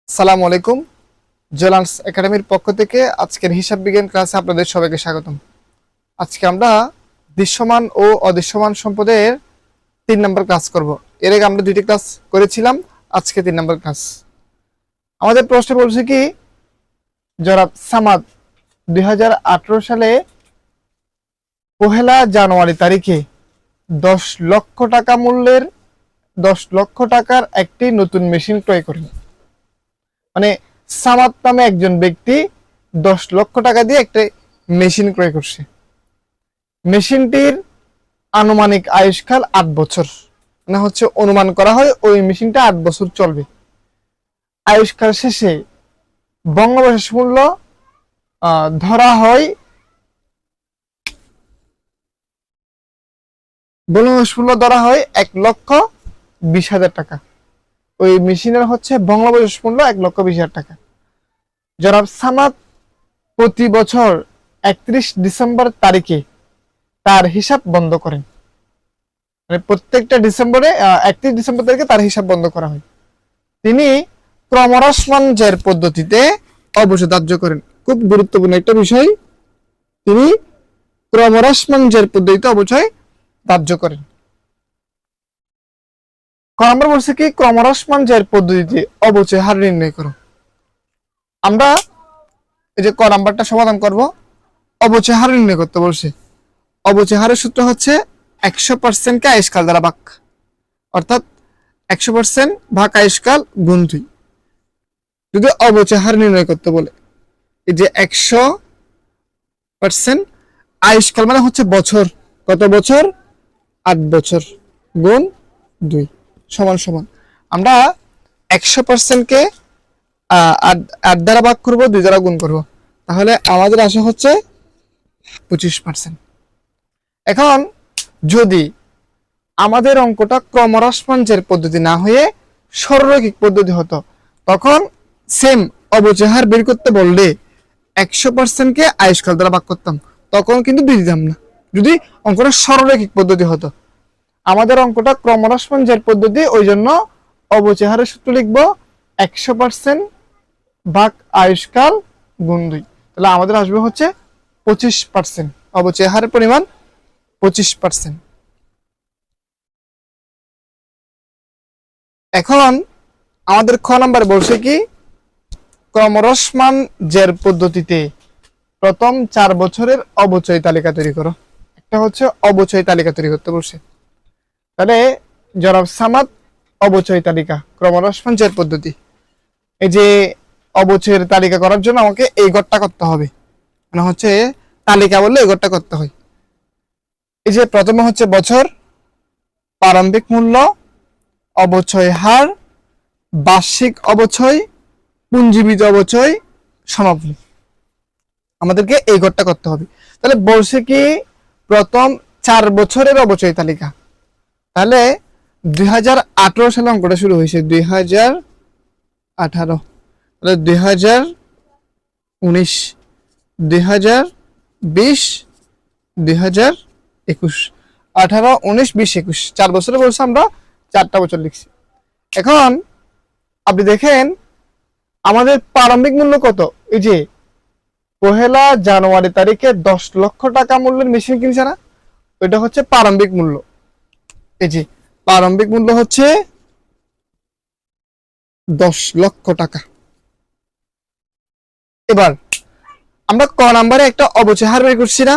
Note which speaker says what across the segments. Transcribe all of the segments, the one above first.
Speaker 1: সালামু আলাইকুম। জেলান্স একাডেমির পক্ষ থেকে আজকের হিসাব বিজ্ঞান ক্লাসে আপনাদের সবাইকে স্বাগতম। আজকে আমরা দৃশ্যমান ও অদৃশ্যমান সম্পদের 3 নম্বর ক্লাস করব। এর আগে আমরা 2টি ক্লাস করেছিলাম, আজকে 3 নম্বর ক্লাস। আমাদের প্রশ্ন বলছে কি, জনাব সামাদ 2018 সালে 1 জানুয়ারি তারিখে 10 লক্ষ টাকা মূল্যের 10 লক্ষ টাকার একটি নতুন মেশিন ক্রয় করেন। মানে সামাদ নামে একজন ব্যক্তি 10 লক্ষ টাকা দিয়ে একটা মেশিন ক্রয় করছে। মেশিনটির আনুমানিক আয়ুষ্কাল 8 বছর, মানে হচ্ছে অনুমান করা হয় ওই মেশিনটা 8 বছর চলবে। আয়ুষ্কাল শেষে বঙ্গবয়স মূল্য ধরা হয় 1,20,000 টাকা। ওই মেশিনের হচ্ছে বঙ্গবয়স মূল্য 1,20,000 টাকা। জনাব সামাদ প্রতি বছর 31 ডিসেম্বর তারিখে তার হিসাব বন্ধ করেন। মানে প্রত্যেকটা ডিসেম্বরে 31 ডিসেম্বর তারিখে তার হিসাব বন্ধ করা হয়। তিনি ক্রমহ্রাসমান জের পদ্ধতিতে অবচয় ধার্য করেন। খুব গুরুত্বপূর্ণ একটা বিষয়, তিনি ক্রমহ্রাসমান জের পদ্ধতিতে অবচয় ধার্য করেন। আমরা বলছি কি, ক্রমহ্রাসমান জের পদ্ধতিতে অবচয় হার নির্ণয় করো। আমরা এই যে ক নাম্বারটা সমাধান করব, অবচয় হার নির্ণয় করতে বলছে। অবচয় হারের সূত্র হচ্ছে 100% কে আয়ুষ্কাল দ্বারা ভাগ, অর্থাৎ 100% ভাগ আয়ুষ্কাল গুণ 2। যদি অবচয় হার নির্ণয় করতে বলে, এই যে 100% আয়ুষ্কাল মানে হচ্ছে বছর, কত বছর? 8 বছর গুণ 2 সমান সমান আমরা 100% কে 8 দ্বারা ভাগ করব, 2 দ্বারা গুণ করব, তাহলে আমাদের আসে হচ্ছে 25%। এখন যদি আমাদের অঙ্কটা ক্রমহ্রাসমান জের পদ্ধতি না হয়ে সরলরৈখিক পদ্ধতি হতো, তখন সেম অবচয় হার বের করতে বললে 100% কে আয়ুষ্কাল দ্বারা ভাগ করতাম, তখন কিন্তু 2 দিতাম না, যদি অঙ্কটা সরলরৈখিক পদ্ধতি হতো। আমাদের অঙ্কটা ক্রমহ্রাসমান জের পদ্ধতি, ওই জন্য অবচয় হারের সূত্র লিখব 100% ভাগ আয়ুষ্কাল গুণ 2। তাহলে আমাদের আসবে হচ্ছে 25%। অবচয় হারের পরিমাণ 25%। এখন আমাদের খ নাম্বার বলছে কি, ক্রমহ্রাসমান জের পদ্ধতিতে প্রথম 4 বছরের অবচয় তালিকা তৈরি করো। একটা হচ্ছে অবচয় তালিকা তৈরি করতে বলছে। তাহলে জনাব সামাদ অবচয় তালিকা ক্রমহ্রাসমান জের পদ্ধতি, এই যে অবচয়ের তালিকা করার জন্য আমাকে এই ঘরটা করতে হবে, মানে হচ্ছে তালিকা বললে এই ঘরটা করতে হয়। এই যে প্রথমে হচ্ছে বছর, প্রারম্ভিক মূল্য, অবচয় হার, বার্ষিক অবচয়, পুঞ্জীবিত অবচয়, সমাপনী। আমাদেরকে এই ঘরটা করতে হবে। তাহলে বলছে কি, প্রথম 4 বছরের অবচয় তালিকা। তাহলে 2018 সালে অঙ্কটা শুরু হয়েছে, 2018, তাহলে 2019, 2020, 2021, 18, 19, 20, 21, 4 বছরে বলছে, আমরা 4টা বছর লিখছি। এখন আপনি দেখেন আমাদের প্রারম্ভিক মূল্য কত, এই যে 1 জানুয়ারি তারিখে 10 লক্ষ টাকা মূল্যের মেশিন কিনছে না, ওইটা হচ্ছে প্রারম্ভিক মূল্য। এই যে প্রারম্ভিক মূল্য হচ্ছে 10 লক্ষ টাকা। এবার আমরা ক নাম্বারে একটা অবচয় হার বের করছি না,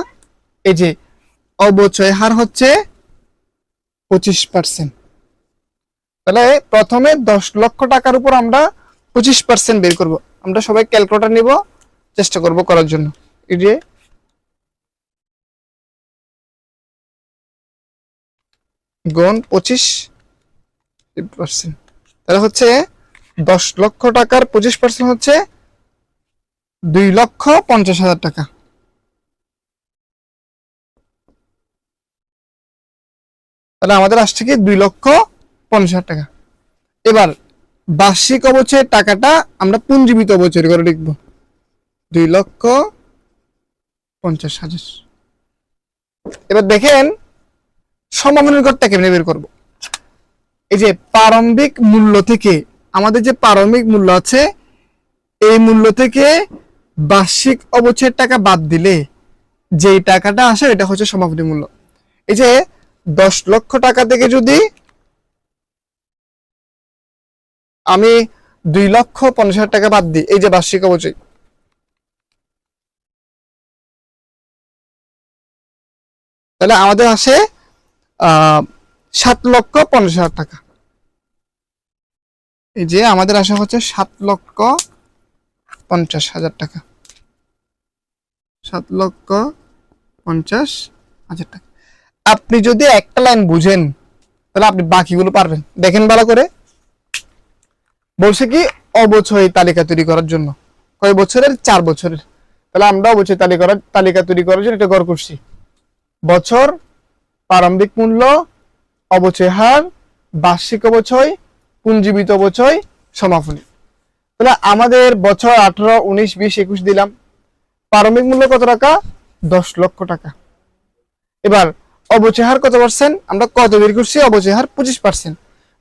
Speaker 1: এই যে অবচয় হার হচ্ছে 25%। তাহলে প্রথমে 10 লক্ষ টাকার উপর আমরা 25% বের করব। আমরা সবাই ক্যালকুলেটর নিব, চেষ্টা করব করার জন্য। এই যে গুণ 25%, তাহলে হচ্ছে 10 লক্ষ টাকার 25% হচ্ছে 2,50,000 টাকা। তাহলে আমাদের আসছে কি 2,50,000 টাকা। এবার বার্ষিক অবচয়ের টাকাটা আমরা পুঞ্জীবিত অবচয় করে লিখব, 2,50,000। এবার দেখেন সমাপনের ঘরটা কেমনে বের করব। এই যে প্রারম্ভিক মূল্য থেকে আমাদের যে প্রারম্ভিক মূল্য আছে এই মূল্য থেকে বার্ষিক অবচয়ের টাকা বাদ দিলে যেই টাকাটা আসে এটা হচ্ছে সমাপনী মূল্য। এই যে 10 লক্ষ টাকা থেকে যদি আমি 2,50,000 টাকা বাদ দিই, এই যে বার্ষিক অবচয়, তাহলে আমাদের আসে 7,50,000 টাকা। এই যে আমাদের আসা হচ্ছে 7,50,000 টাকা, 7,50,000 টাকা। আপনি যদি একটা লাইন বুঝেন তাহলে আপনি বাকিগুলো পারবেন। দেখেন ভালো করে, বলছে কি অবচয় তালিকা তৈরি করার জন্য। কয় বছরের? 4 বছরের। তাহলে আমরা অবচয় তালিকা তৈরি করার জন্য এটা গড় করছি। বছর, প্রারম্ভিক মূল্য, অবচয় হার, বার্ষিক অবচয়, পুঞ্জীবিত অবচয়, সমাপনী। তাহলে আমাদের বছর 18, 19, 20, 21 দিলাম। প্রারম্ভিক মূল্য কত টাকা? 10 লক্ষ টাকা। এবার অবচয় হার কত পার্সেন্ট? আমরা কত বের করছি? অবচয় হার 25%।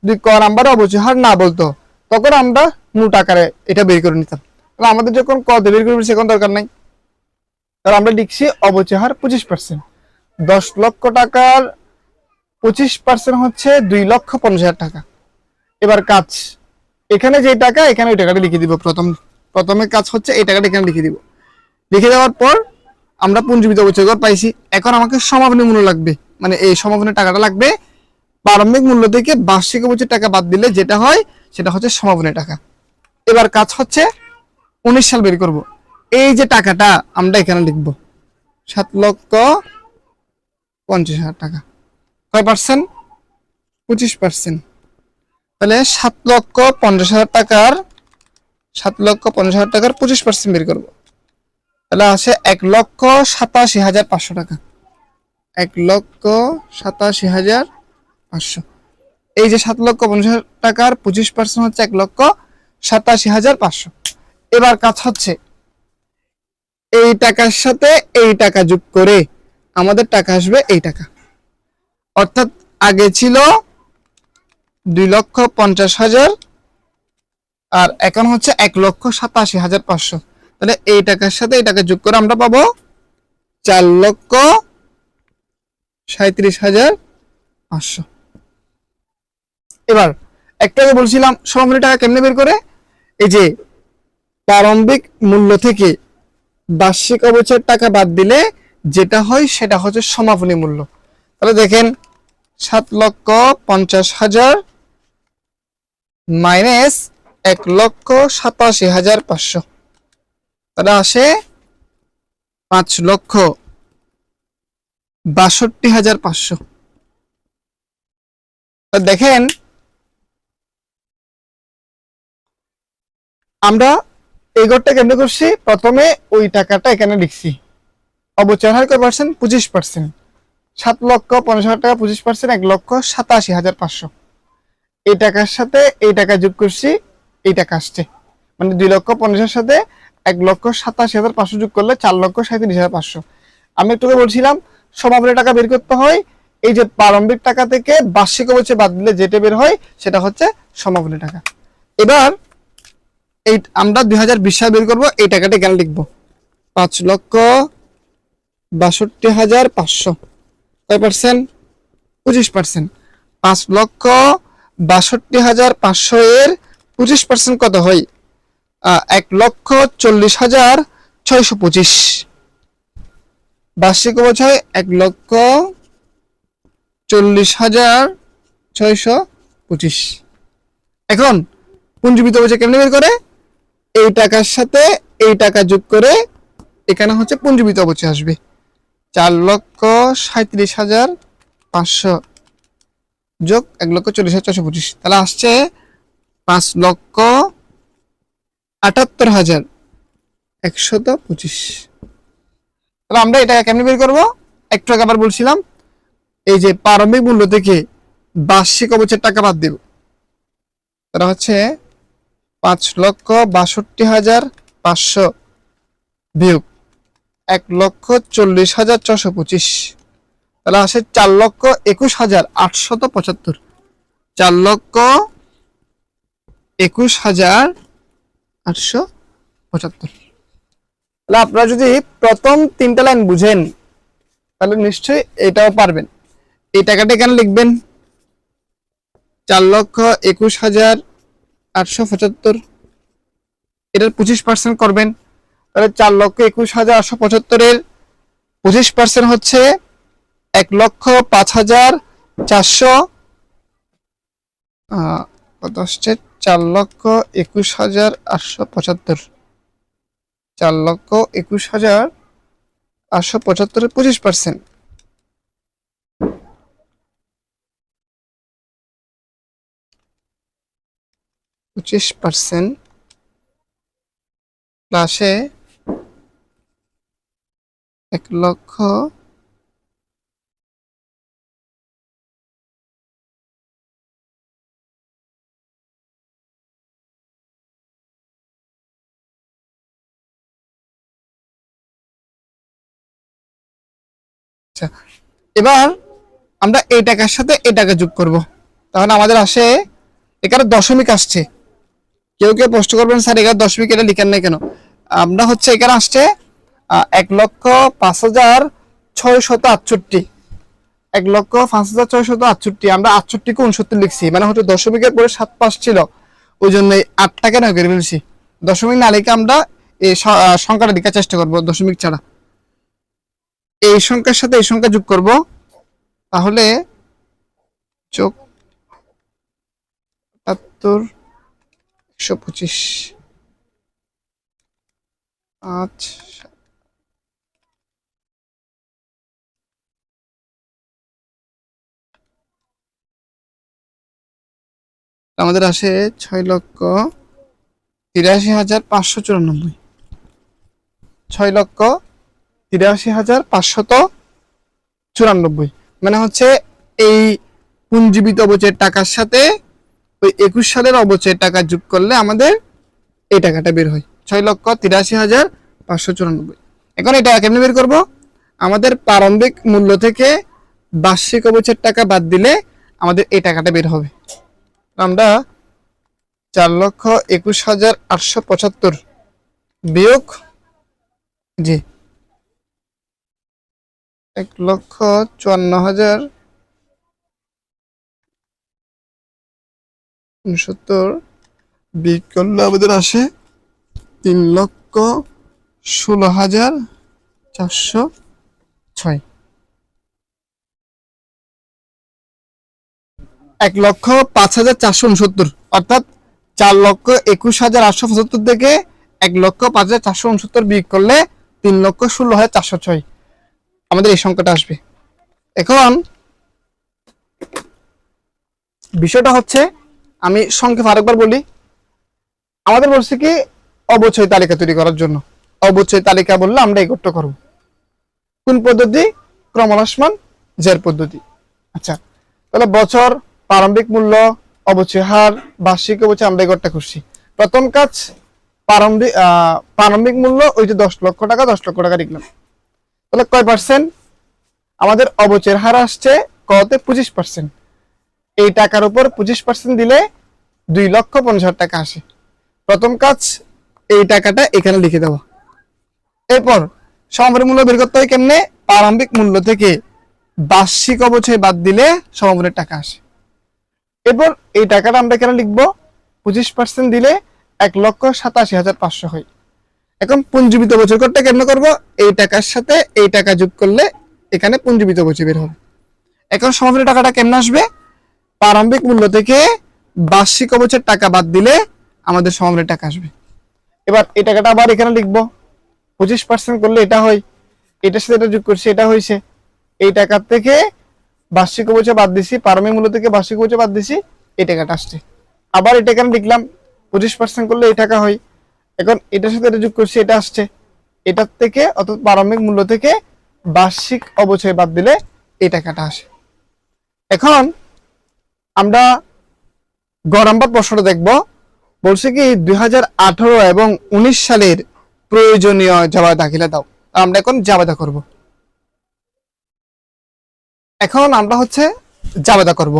Speaker 1: যদি ক নাম্বার অবচয় হার না বলতো তখন আমরা নোট আকারে এটা বের করে নিতাম। তাহলে আমাদের যখন কত বের করে সেখন দরকার নাই, তাহলে আমরা লিখছি অবচয় হার 25%। 10 লক্ষ টাকার 25% হচ্ছে 2,50,000 টাকা। এবার কাজ, এখানে যে টাকা এখানে ওই টাকাটা লিখে দিব। প্রথমে কাজ হচ্ছে এই টাকাটা এখানে লিখে দিব। লিখে দেওয়ার পর আমরা পুঞ্জীবিত অবচয় গড় পাইছি। এখন আমাকে সমাপনী মূল্য লাগবে, মানে এই সমাপনী টাকাটা লাগবে। প্রারম্ভিক মূল্য থেকে বার্ষিক অবচয় টাকা বাদ দিলে যেটা হয় সেটা হচ্ছে সমাপনী টাকা। এবার কাজ হচ্ছে 19 সাল বের করব। এই যে টাকাটা আমরা এখানে লিখব 7,50,000 টাকা। কয় পার্সেন্ট? 25%। তাহলে 7,50,000 টাকার 25% বের করব। তাহলে আসে 1,87,500 টাকা। 1,87,500। এই যে 7,50,000 টাকার 25% হচ্ছে 1,87,500। এবার কাজ হচ্ছে এই টাকার সাথে এই টাকা যোগ করে আমাদের টাকা আসবে এই টাকা। অর্থাৎ আগে ছিল 2,50,000 আর এখন হচ্ছে 1,87,500। তাহলে এই টাকার সাথে এই টাকা যোগ করে আমরা পাবো 4,37,500। এবার একটু আগে বলছিলাম সমাপনী টাকা কেমনে বের করে? এই যে প্রারম্ভিক মূল্য থেকে বার্ষিক অবচয়ের টাকা বাদ দিলে যেটা হয় সেটা হচ্ছে সমাপনী মূল্য। তাহলে দেখেন 7,50,000 মাইনাস 1,87,500, তাহলে আসে 5,62,500। দেখেন আমরা এই গড়টা কেমনে করছি? প্রথমে ওই টাকাটা এখানে লিখছি। অবচয় হার কয় পার্সেন্ট? 25%। 7,50,000 টাকা 25%, 1,87,500। এই টাকার সাথে এই টাকা যোগ করছি, এই টাকা আসছে। মানে 2,50,000 সাথে 1,87,500 যোগ করলে 4,37,500। আমি একটু বলছিলাম সমাপনী টাকা বের করতে হয় এই যে প্রারম্ভিক টাকা থেকে বার্ষিক অবচয় বাদ দিলে যেটা বের হয় সেটা হচ্ছে সমাপনী টাকা। এবার এই আমরা 2020 সাল বের করবো। এই টাকাটা এখানে লিখবো 5,62,500। কয় পার্সেন্ট? 25%। 5,62,500 এর 25% কত হয়? 1,40,625। বার্ষিক অবচয় 1,40,625। এখন পুঞ্জীবিত অবচয় কেমনে বের করে? এই টাকার সাথে এই টাকা যোগ করে এখানে হচ্ছে পুঞ্জীবিত অবচয় আসবে 4,37,500 যোগ 1,40,625। তাহলে আসছে 5,78,125। তাহলে আমরা এটা কেমনে বের করবো? একটু আগে আবার বলছিলাম এই যে প্রারম্ভিক মূল্য থেকে বার্ষিক অবচয়ের টাকা বাদ দেব। তারা হচ্ছে 5,62,500 বিয়োগ 1,40,625। তাহলে আসে 4,21,875। 4,21,875। 75। তাহলে আপনারা যদি প্রথম 3টা লাইন বুঝেন তাহলে নিশ্চয়ই এটাও পারবেন। এই টাকাটা এখানে লিখবেন 4,21,875, এটার 25% করবেন। তাহলে 4,21,875 এর 25% হচ্ছে 1,05,400, কত আসছে 4,21,875, 4,21,875 এর 25%, 25% প্লাসে 1,00,000, এবার আমরা এই টাকার সাথে এই টাকা যোগ করব, তাহলে আমাদের আসে এখানে দশমিক আসছে। কেউ কেউ প্রশ্ন করবেন স্যার এখানে দশমিক এটা লিখেন না কেন? আমরা হচ্ছে এখানে আসছে 1,05,668, 1,05,668, আমরা 68 কে 69 লিখছি, মানে হচ্ছে দশমিকের পরে 7 পাশ ছিল, ওই জন্য 8 টাকা না করে ফেলছি। দশমিক না লিখে আমরা এই সংখ্যাটা দেখার চেষ্টা করব দশমিক ছাড়া। এই সংখ্যার সাথে এই সংখ্যা যোগ করব, তাহলে 74,125, আচ্ছা আমাদের আসে 6,83,594, 6,83,594, মানে হচ্ছে এই পুঞ্জীবিত অবচয়ের টাকার সাথে ওই 21 সালের অবচয়ের টাকা যোগ করলে আমাদের এই টাকাটা বের হয় 6,83,594। এখন এই টাকা কেমনে বের করব? আমাদের প্রারম্ভিক মূল্য থেকে বার্ষিক অবচয়ের টাকা বাদ দিলে আমাদের এই টাকাটা বের হবে। আমরা 4,21,875 বিয়োগ 1,54,069 বিয়োগ করলে আমাদের আসে 3,16,406, 1,05,469, অর্থাৎ 4,21,875 থেকে 1,05,469 বিয়োগ করলে 3,16,406 আমাদের এই সংখ্যাটা আসবে। এখন বিষয়টা হচ্ছে, আমি সংক্ষেপে আরেকবার বলি, আমাদের বলছে কি অবচয় তালিকা তৈরি করার জন্য। অবচয় তালিকা বললে আমরা এই করতে করব কোন পদ্ধতি? ক্রমহ্রাসমান জের পদ্ধতি। আচ্ছা, তাহলে বছর, প্রারম্ভিক মূল্য, অবচয় হার, বার্ষিক অবচয় আমরা এই করতে করছি। প্রথম কাজ প্রারম্ভিক মূল্য, ওই যে 10 লক্ষ টাকা, 10 লক্ষ টাকা লিখলাম। তাহলে কয় পার্সেন্ট? আমাদের অবচয়ের হার আসছে কতে 25%। এই টাকার উপর 25% দিলে 2,50,000 টাকা আসে। প্রথম কাজ এই টাকাটা এখানে লিখে দেওয়া। এরপর সমাপনী মূল্য বের করতে হয় কেমনে? প্রারম্ভিক মূল্য থেকে বার্ষিক অবচয় বাদ দিলে সমাপনীর টাকা আসে। এরপর এই টাকাটা আমরা এখানে লিখবো, 25% দিলে 1,87,500 হয়। এখন পুঞ্জীবিত বছর করতে কেমনে করব? এই টাকার সাথে এই টাকা যোগ করলে এখানে পুঞ্জীবিত বছর বের হবে। এখন সমাপনী টাকাটা কেমনে আসবে? প্রারম্ভিক মূল্য থেকে বার্ষিক অবচয়ের টাকা বাদ দিলে আমাদের সমাপনী টাকা আসবে। এবার এই টাকাটা আবার এখানে লিখবো, 25% করলে এটা হয়, এটার সাথে এটা যোগ করছি, এটা হয়েছে। এই টাকার থেকে বার্ষিক অবচয় বাদ দিছি, প্রারম্ভিক মূল্য থেকে বার্ষিক অবচয় বাদ দিছি, এই টাকাটা আসছে। আবার এটা এখানে লিখলাম, 25% করলে এই টাকা হয়। এখন এটার সাথে এটা যোগ করছি, এটা আসছে। এটার থেকে অর্থাৎ প্রারম্ভিক মূল্য থেকে বার্ষিক অবচয় বাদ দিলে এই টাকাটা আসে। এখন আমরা গ নাম্বার প্রশ্নটা দেখব। বলছে কি 2018 এবং 19 সালের প্রয়োজনীয় জাবেদা দাখিলা দাও। আমরা এখন জাবেদা করব। এখন আমরা হচ্ছে জাবেদা করব।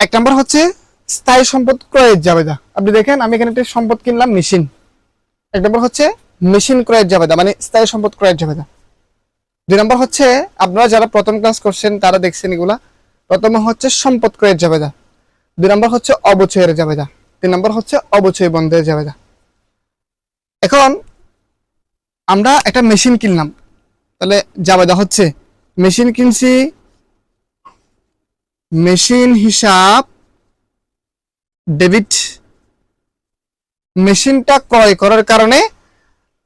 Speaker 1: এক নাম্বার হচ্ছে স্থায়ী সম্পদ ক্রয়ের জাবেদা। আপনি দেখেন আমি এখানে একটা সম্পদ কিনলাম মেশিন। এক নম্বর হচ্ছে মেশিন ক্রয়ের জাবেদা, মানে স্থায়ী সম্পদ ক্রয়ের জাবেদা। দুই নম্বর হচ্ছে আপনারা যারা প্রথম ক্লাস করছেন তারা দেখছেন এগুলা। প্রথমে হচ্ছে সম্পদ ক্রয়ের জাবেদা, দুই নম্বর হচ্ছে অবচয়ের জাবেদা, তিন নম্বর হচ্ছে অবচয় বন্ধের জাবেদা। এখন আমরা একটা মেশিন কিনলাম, তাহলে জাবেদা হচ্ছে মেশিন কিনছি, মেশিন হিসাব ডেবিট। মেশিনটা ক্রয় করার কারণে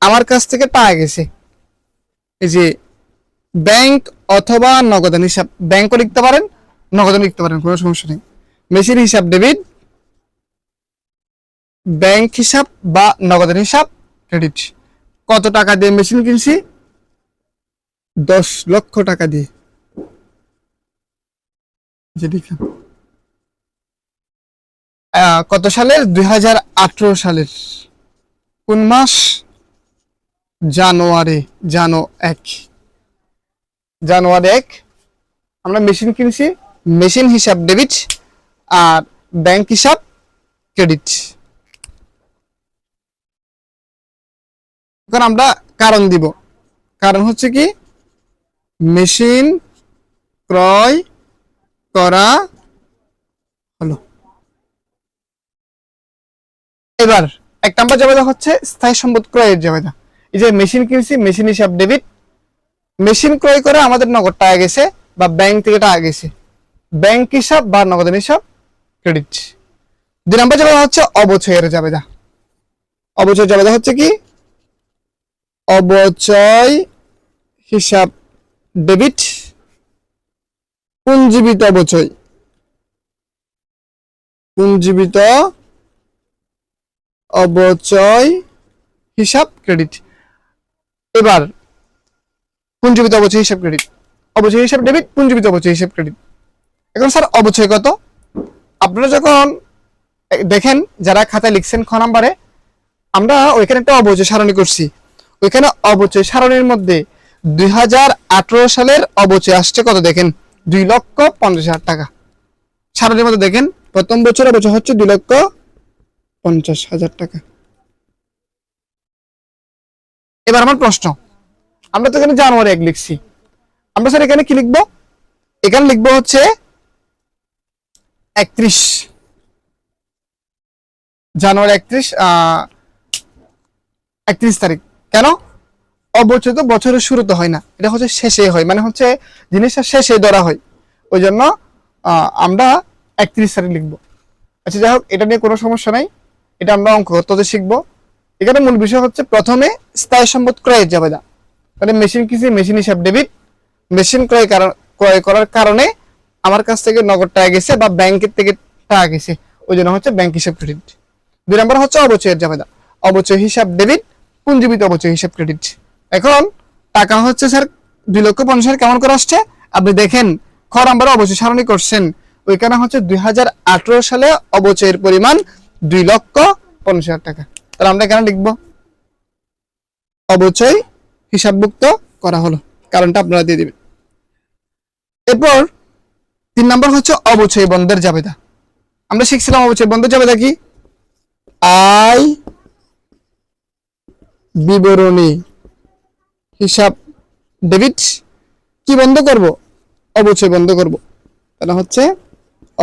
Speaker 1: আমার কাছ থেকে টাকা গেছে, এই যে ব্যাংক অথবা নগদান হিসাব, ব্যাংকও লিখতে পারেন নগদান লিখতে পারেন, কোনো সমস্যা নেই। মেশিন হিসাব ডেবিট, ব্যাংক হিসাব বা নগদান হিসাব ক্রেডিট। কত টাকা দিয়ে মেশিন কিনছি? 10 লক্ষ টাকা দিয়ে। কত সালের? 2018 সালের। কোন মাস? জানুয়ারি 1 আমরা মেশিন কিনছি, মেশিন হিসাব ডেবিট আর ব্যাংক হিসাব ক্রেডিট। এখন আমরা কারণ দিব। কারণ হচ্ছে কি, মেশিন ক্রয় করা হলো। এবার এক নাম্বার জাবেদা হচ্ছে স্থায়ী সম্পদ ক্রয়ের জাবেদা। এই যে মেশিন কিনছি, মেশিন হিসাব ডেবিট, মেশিন ক্রয় করে আমাদের নগদ টাকা গেছে বা ব্যাংক থেকে টাকা গেছে, ব্যাংক হিসাব বা নগদান হিসাব ক্রেডিট। দুই নাম্বার জাবেদা হচ্ছে অবচয়ের জাবেদা। অবচয় জাবেদা হচ্ছে কি, অবচয় হিসাব ডেবিট, পুঞ্জীবিত অবচয়, পুঞ্জীবিত অবচয় হিসাব ক্রেডিট। এবার পুঞ্জীবিত অবচয় হিসাব ক্রেডিট, অবচয় হিসাব ডেবিট, পুঞ্জীবিত অবচয় হিসাব ক্রেডিট। এখন স্যার অবচয় কত? আপনারা যখন দেখেন যারা খাতায় লিখছেন খ নাম্বারে, আমরা ওইখানে একটা অবচয় সারণী করছি। ওইখানে অবচয় সারণীর মধ্যে 2018 সালের অবচয় আসছে কত দেখেন, 2,50,000 টাকা। সারণীর মধ্যে দেখেন প্রথম বছর অবচয় হচ্ছে 2,50,000 টাকা। এবার আমার প্রশ্ন, আমরা তো এখানে জানুয়ারি 1 লিখছি, আমরা স্যার এখানে কি লিখবো? এখানে লিখবো হচ্ছে 31 জানুয়ারি 31 তারিখ। কেন? অবচয় তো বছরের শুরুতে হয় না, এটা হচ্ছে শেষে হয়, মানে হচ্ছে জিনিসটা শেষে ধরা হয়, ওই জন্য আমরা 31 তারিখ লিখবো। আচ্ছা যাই হোক, এটা নিয়ে কোনো সমস্যা নাই, এটা আমরা অঙ্ক করতে শিখবো। এখানে মূল বিষয় হচ্ছে প্রথমে স্থায়ী সম্পদ ক্রয়ের জাবেদা, মানে মেশিন কিনছি, মেশিন হিসাব ডেবিট, মেশিন ক্রয় করার কারণে আমার কাছ থেকে নগদ টাকা গেছে বা ব্যাংকের থেকে টাকা গেছে, ওই জন্য হচ্ছে ব্যাংক হিসাব ক্রেডিট। দুই নম্বর হচ্ছে অবচয়ের জাবেদা, অবচয় হিসাব ডেবিট, পুঞ্জীবিত অবচয় হিসাব ক্রেডিট। এখন টাকা হচ্ছে স্যার 2,50,000 কেমন করে আসছে? আপনি দেখেন খ নাম্বারে অবচয় সারণী করছেন, ওইখানে হচ্ছে 2018 সালে অবচয়ের পরিমাণ 2,50,000 টাকা। তাহলে আমরা এখানে লিখবো অবচয় হিসাবভুক্ত করা হলো, কারণটা আপনারা দিয়ে দিবেন। এরপর 3 নম্বর হচ্ছে অবচয় বন্ধের জাবেদা। আমরা শিখছিলাম অবচয় বন্ধের জাবেদা কি, আয় বিবরণী হিসাব ডেবিট, কি বন্ধ করব? অবচয় বন্ধ করব, তাহলে হচ্ছে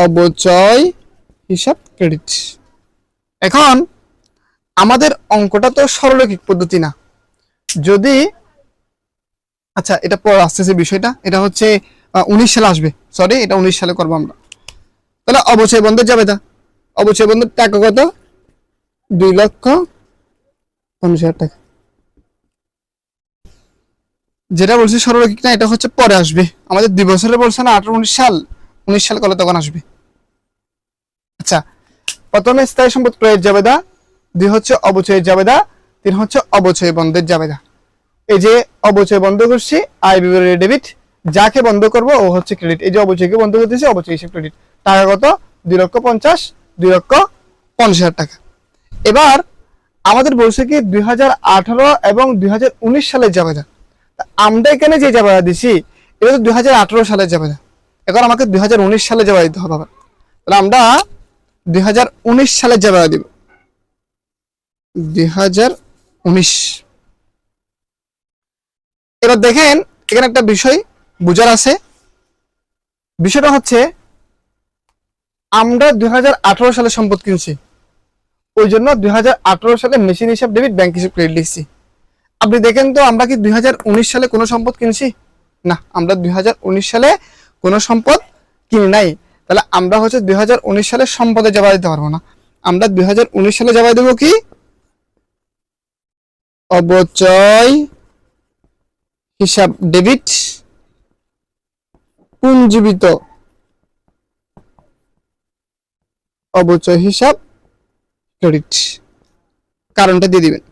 Speaker 1: অবচয় হিসাব ক্রেডিট। এখন আমাদের অঙ্কটা তো সরলরৈখিক পদ্ধতি না, যদি আচ্ছা এটা পর আসতেছে বিষয়টা, এটা হচ্ছে 19 সালে আসবে, সরি এটা 19 সালে করবো আমরা। তাহলে অবচয় বন্ধের জাবেদা, অবচয় বন্ধের টাকা কত? 2,50,000 টাকা। যেটা বলছি সরলরৈখিক না, এটা হচ্ছে পরে আসবে, আমাদের 2 বছরে বলছে না 18-19 সাল, 19 সাল করলে তখন আসবে। আচ্ছা প্রথমে স্থায়ী সম্পদ ক্রয়ের জাবেদা, 2 হচ্ছে অবচয়ের জাবেদা, 3 হচ্ছে অবচয় বন্ধের জাবেদা। এই যে অবচয় বন্ধ করছি, আয় বিবরণী ডেবিট, যাকে বন্ধ করব ও হচ্ছে ক্রেডিট। এই যে অবচয়কে বন্ধ করতেছি, অবচয় হিসেবে ক্রেডিট। টাকা কত? 2,50,000 টাকা। এবার আমাদের বলছে কি 2018 এবং 2019 সালের জাবেদা, আমরা এখানে যে জাবেদা দিছি এটা তো 2018 সালের জাবেদা, এখন আমাকে 2019 সালে জাবেদা দিতে হবে। তাহলে আমরা 2019 সালের জাবেদা দিব। 2019। এবার দেখেন এখানে একটা বিষয় বুঝার আছে। বিষয়টা হচ্ছে আমরা 2018 সালে সম্পদ কিনছি, ওই জন্য 2018 সালে মেশিন হিসাব ডেবিট, ব্যাংক হিসাব ক্রেডিট লিখছি। আপনি দেখেন তো আমরা কি 2019 সালে কোনো সম্পদ কিনছি? না, আমরা 2019 সালে কোনো সম্পদ কিনি নাই। তাহলে আমরা হচ্ছে 2019 সালে সম্পদে জমা দিতে পারবো না। আমরা 2019 সালে জমা দেবো কি? অবচয় হিসাব ডেবিট, পুঞ্জীবিত অবচয় হিসাব ক্রেডিট। কারণটা দিয়ে দিবেন।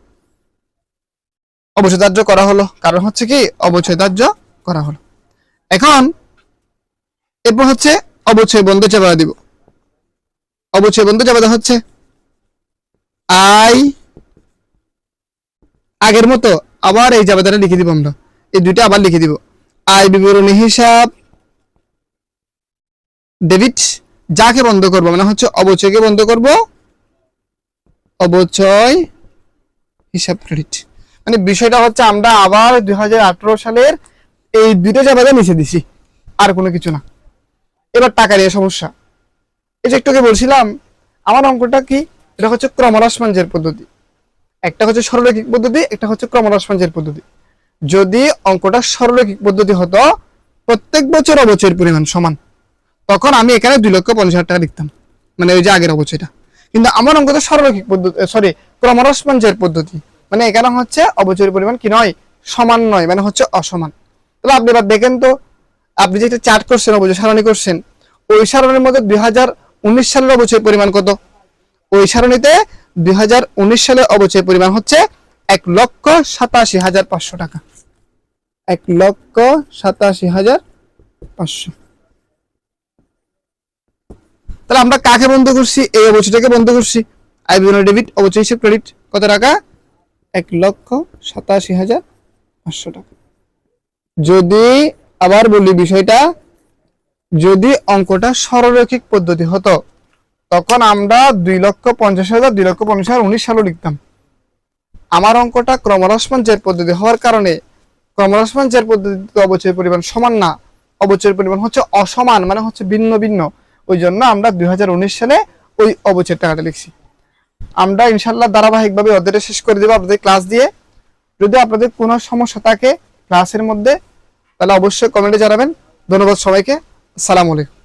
Speaker 1: অবচয় ধার্য করা হলো, কারণ হচ্ছে কি অবচয় ধার্য করা হলো। এখন এরপর হচ্ছে অবচয় বন্ধ চাপা দিব। অবচয় বন্ধ চাপা দেওয়া হচ্ছে আগের মতো আবার এই জাবেদাটা লিখে দিব। আমরা এই দুইটা আবার লিখে দিব। আয় বিবরণী হিসাব ডেবিট, যাকে বন্ধ করব মানে হচ্ছে অবচয়কে বন্ধ করব, অবচয় হিসাব ক্রেডিট। মানে বিষয়টা হচ্ছে আমরা আবার 2018 সালের এই দুইটা জাবেদা নিচে দিছি, আর কোনো কিছু না। এবার টাকা নিয়ে সমস্যা। এই যে একটুকে বলছিলাম আমার অঙ্কটা কি, এটা হচ্ছে ক্রমহ্রাসমানজের পদ্ধতি। একটা হচ্ছে সরলরৈখিক পদ্ধতি, একটা হচ্ছে ক্রমহ্রাসমানজের পদ্ধতি। যদি অঙ্কটা সরলরৈখিক পদ্ধতি হতো, প্রত্যেক বছর অবচয়ের পরিমাণ সমান, তখন আমি এখানে 2,50,000 টাকা লিখতাম, মানে ওই যে আগের অবচয়টা। কিন্তু আমার অঙ্কটা সরলরৈখিক পদ্ধতি, সরি ক্রমহ্রাসমানজের পদ্ধতি, মানে এখানে হচ্ছে অবচয়ের পরিমাণ কি নয়, সমান নয়, মানে হচ্ছে অসমান। তাহলে আপনি এবার দেখেন তো, আপনি যে একটা চার্ট করছেন, অবচয় সারণী করছেন, ওই সারণীর মধ্যে 2019 সালের অবচয়ের পরিমাণ কত? ওই সারণীতে 2019 সালের অবচয়ের পরিমাণ হচ্ছে 1,87,500 টাকা। 1,87,500। তাহলে আমরা কাকে বন্ধ করছি? এই অবচয়টাকে বন্ধ করছি। আয় বিবরণী ডেবিট, অবচয় হিসেব ক্রেডিট, কত টাকা? 1,87,500 টাকা। যদি আবার বলি বিষয়টা, যদি অঙ্কটা সরলরৈখিক পদ্ধতি হতো, তখন আমরা 2,50,000 2,50,019 সালে লিখতাম। আমার অঙ্কটা ক্রমহ্রাসমানজের পদ্ধতি হওয়ার কারণে, ক্রমহ্রাসমানজের পদ্ধতিতে অবচয়ের পরিমাণ সমান না, অবচয়ের পরিমাণ হচ্ছে অসমান, মানে হচ্ছে ভিন্ন ভিন্ন। ওই জন্য আমরা 2019 সালে ওই অবচয়ের টাকাটা লিখছি। আমরা ইনশাল্লাহ ধারাবাহিকভাবে অধ্যায়টা শেষ করে দেবো আপনাদের ক্লাস দিয়ে। যদি আপনাদের কোনো সমস্যা থাকে ক্লাসের মধ্যে, তাহলে অবশ্যই কমেন্টে জানাবেন। ধন্যবাদ সবাইকে। আসসালামু আলাইকুম।